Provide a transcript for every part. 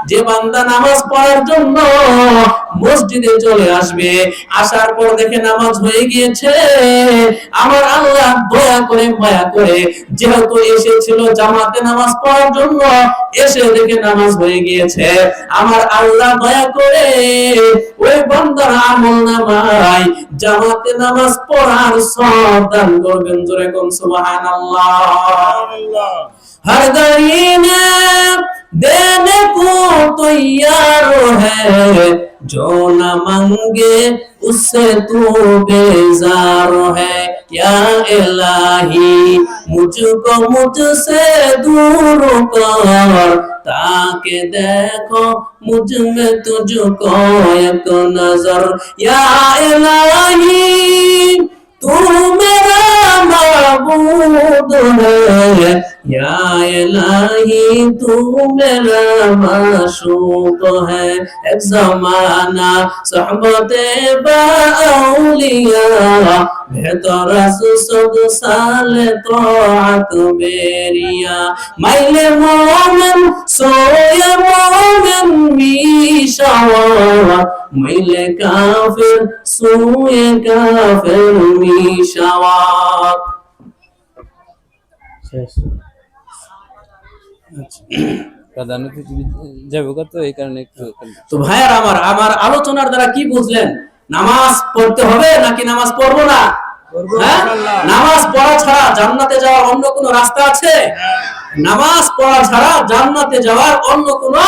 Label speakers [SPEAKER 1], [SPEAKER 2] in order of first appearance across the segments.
[SPEAKER 1] যে বান্দা নামাজ পড়ার জন্য মসজিদে চলে আসবে, আসার পর দেখে নামাজ হয়ে গিয়েছে, আমার আল্লাহ দয়া করে মায়া করে, যেহেতু এসেছিল জামাতে নামাজ পড়ার জন্য, এসে দেখে নামাজ হয়ে গিয়েছে, আমার আল্লাহ দয়া করে ওই বান্দার আমলনামায় জামাতে নামাজ পড়ার সওয়াব দান করবেন। জোরে কোন সুবহানাল্লাহ। हर घड़ी में देने को तैयार है, जो न मांगे उससे तू बेजार है। या इलाही मुझको मुझसे दूर कर, ताकि देखो मुझ में तुझको एक नजर। या इलाही तू मेरा माबूद है, या इलाही तू मेरा माशूक है। एक ज़माना सोहबते बाउलिया, बेहतर सद साल तोअत बेरिया। माइले मोमिन सोए मोमिन मिशावा, माइले काफिर सोए काफिर मिशावा।
[SPEAKER 2] প্রধান অতিথি যাবে কত, এই কারণে একটু।
[SPEAKER 1] তো ভাইয়ার আমার আলোচনার দ্বারা কি বুঝলেন? নামাজ পড়তে হবে নাকি নামাজ পড়বো না? হ্যাঁ, নামাজ পড়া ছাড়া জান্নাতে যাওয়ার অন্য কোনো রাস্তা আছে? নামাজ পড়া ছাড়া জান্নাতে যাওয়ার অন্য কোনো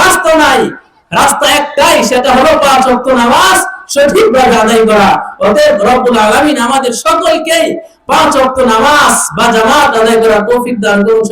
[SPEAKER 1] রাস্তা নাই। রাস্তা একটাই, সেটা হলো 5 ওয়াক্ত নামাজ সঠিকভাবে আদায় করা। অতএব রব্বুল আলামিন আমাদের সকলকে 5 ওয়াক্ত নামাজ বা জামাত আদায় করার তৌফিক দান করুন।